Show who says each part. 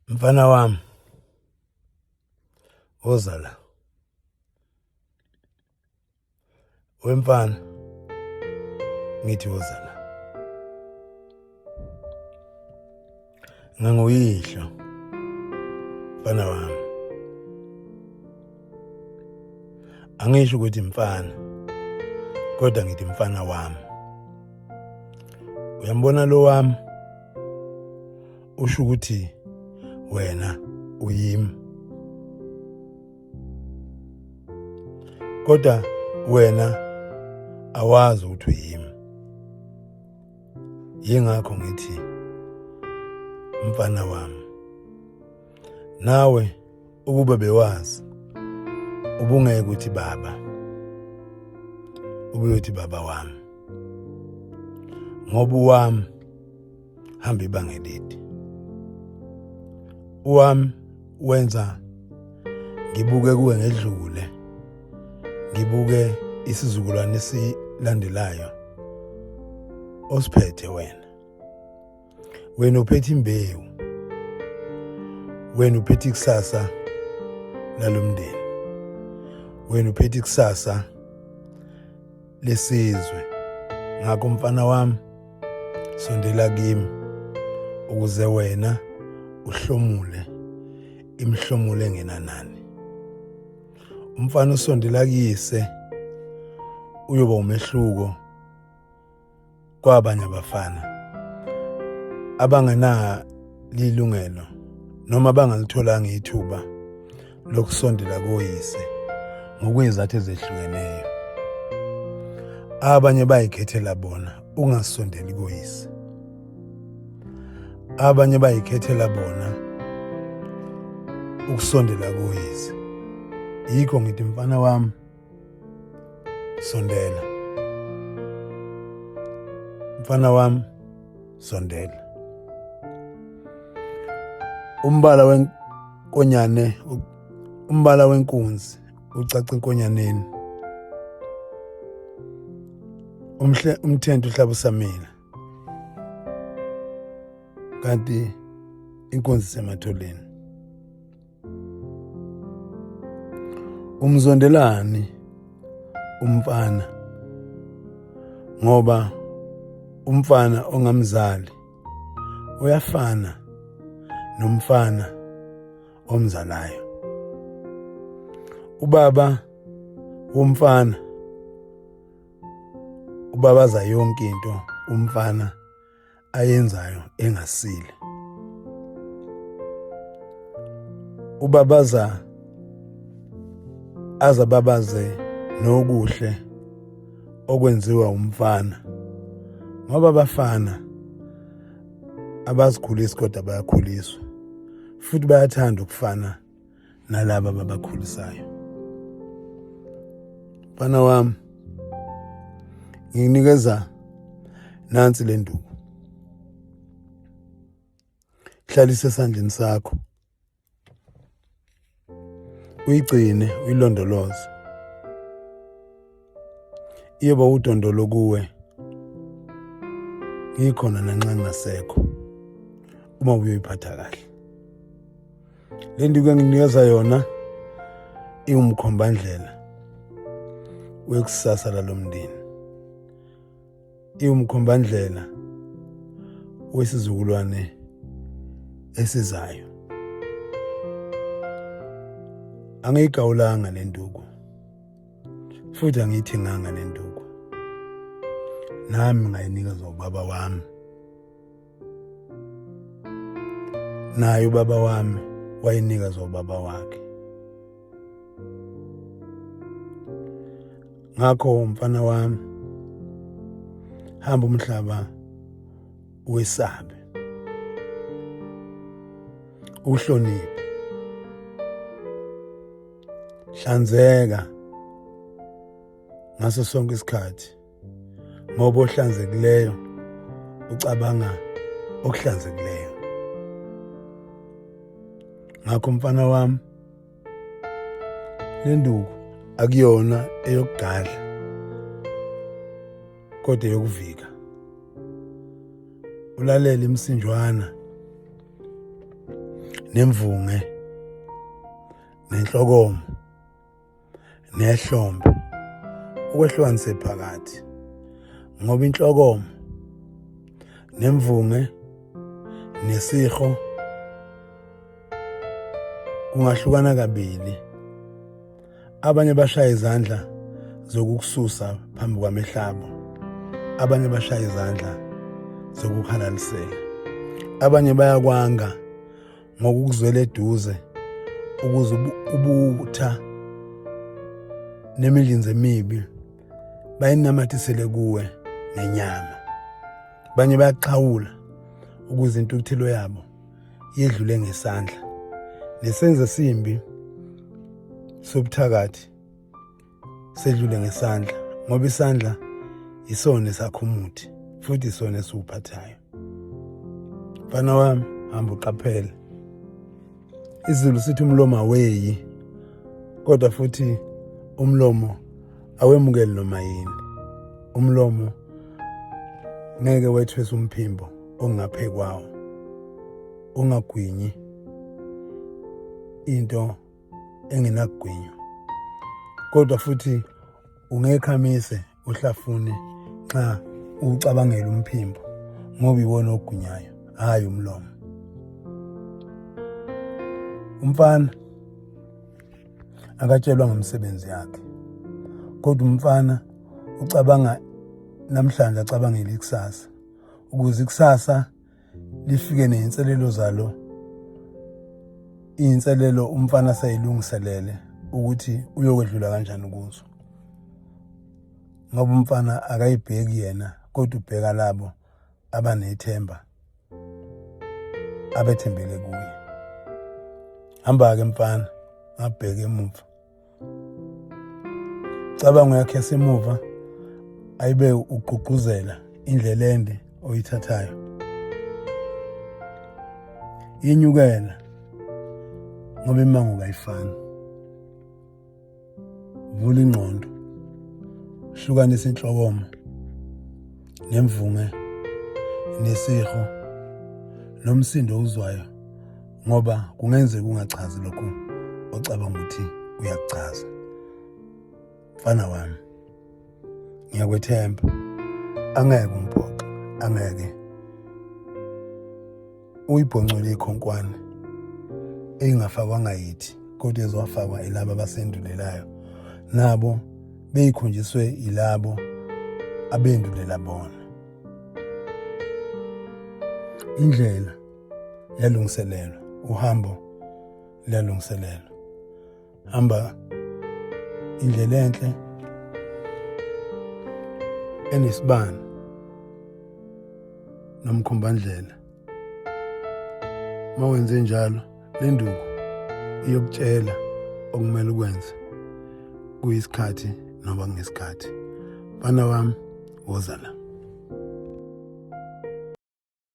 Speaker 1: Mfana wami, woza la. Wemfana, ngithi woza la. Nganguyihlo, mfana wami. Angisho ukuthi mfana, kodwa ngithi mfana wami. Uyambona lo wami? Usho ukuthi wena uyimi. Kodwa wena awazi ukuthi uyimi. Yingakho ngithi mfana wami. Nawe ukuba bewazi ubungeke ukuthi baba. Ubuyothi baba wami. Ngoba wami hamba ibanga elide. Wami wenza ngibuke kuwe ngedlule. Ngibuke isizukulwane esilandelayo osiphethe wena. Wena uphethe imbewu. Wena uphethe ikusasa lalomndeni. Wena uphethe ikusasa lesizwe. Ngakho mfana wami, sondela kimi ukuze wena uhlomule imhlomulo engenanani. Umfana usondela kuyise uyoba umehluko kwabanye abafana abangena lilungelo noma bangalitholanga ithuba lokusondela koyise ngokwezathu ezehlukeneyo. Abanye bayikhethela bona ungasondeli koyise. Abanye bayikhethela bona ukusondela koyise. Yikho ngithi mfana wami, sondela. Mfana wami, sondela. Umbala wenkonyane, umbala wenkunzi ucaca enkonyaneni. Umthento uhlaba usamila. Kanti inkunzi sematholeni. Umzondelani umfana ngoba umfana ongamzali uyafana nomfana omzalayo. Ubaba womfana ubabaza yonke into umfana ayenzayo engasile. Ubabaza azababaze nokuhle okwenziwa umfana. Ngoba abafana abazikhulisi kodwa bayakhuliswa. Futhi bayathanda ukufana nalabo ababakhulisayo. Mfana wami, nginikeza nansi le nduku. Hlalisa esandleni sakho. Uyigcine, uyilondoloze. Iyoba udondolo kuwe. Ngikhona nanxa ngingasekho. Uma uyoyiphatha kahle. Le nduku enginikeza yona iwumkhombandlela wekusasa lalomndeni. Iwumkhombandlela wesizukulwane esizayo. Angiyigawulanga le nduku. Futhi angiyithenganga le nduku. Nami ngayinikeza ubaba wami. Naye ubaba wami wayinikeza ubaba wakhe. Ngakho mfana wami, hamba umhlaba wesabe. Uhloniphe. Hlanzeka ngaso sonke isikhathi. Ngoba ohlanzekileyo ucabanga okuhlanzekileyo. Ngakho mfana wami, le nduku akuyona eyokugadla kodwa eyokuvika. Ulalela imsinjwana nemvunge nenhlokomo nehlombe ukwehlukanise phakathi, ngoba inhlokomo nemvunge nesihlo kungahlukana kabili. Abanye bashaya izandla zokukususa phambi kwamehlabo, abanye bashaya izandla zokuhalalisela, abanye bayakwanga ngokukuzwela eduze ukuze ubutha nemidlinzo emibi bayinamathisele kuwe nenyama. Abanye bayaxhawula ukuze intukuthelo yabo yedlule ngesandla, nesenzo simbi sobuthakathi sedlule ngesandla, ngoba isandla isona esakha umuthi futhi isona esiwuphathayo. Mfana wami, hamba uqaphele. Izulu sithi umlomo aweyi, kodwa futhi umlomo awemukeli noma yini. Umlomo ngeke wethwesa umphimbo ongaphe kwawo, ungagwinyi into engenakugwinywa, kodwa futhi ungekhamise uhlafune xa ucabangela umphimbo, ngoba iwona ogwinyayo, hayi umlomo. Umfana akatshelwa ngomsebenzi yakhe, kodwa umfana ucabanga namhlanje acabangele ikusasa, ukuze ikusasa lifike ney'nselelo zalo. Iy'nselelo umfana sayilungiselele ukuthi uyokwedlula kanjani kuzo, ngoba umfana akayibheki yena, kodwa ubheka labo abanethemba, abethembele kuye. Hamba-ke mfana, ngabheka emuva, cabango yakhe yasemuva ayibe ugqugquzela indlela ende oyithathayo. Yenyukela ngoba imango kayifani. Vula ingqondo, hlukanisa inhlokomo nemvunge nesihlo nomsindo uzwayo, ngoba kungenzeka ungachazi lokho ocabanga ukuthi uyakuchaza. Mfana wami, ngiyakwethemba, angeke umphoxe, angeke uyibhoncole ikhonkwane engafakwanga yithi, kodwa ezwafakwa ilabo abasendulelayo, nabo beyikhonjiswe ilabo abendulela bona. Indlela yalungiselelwa, uhambo liyalungiselelwa. Hamba indlela enhle enesibani nomkhombandlela. Uma wenze njalo, le nduku iyokutshela okumele ukwenze kuyisikhathi noma kungesikhathi. Mfana wami, woza la.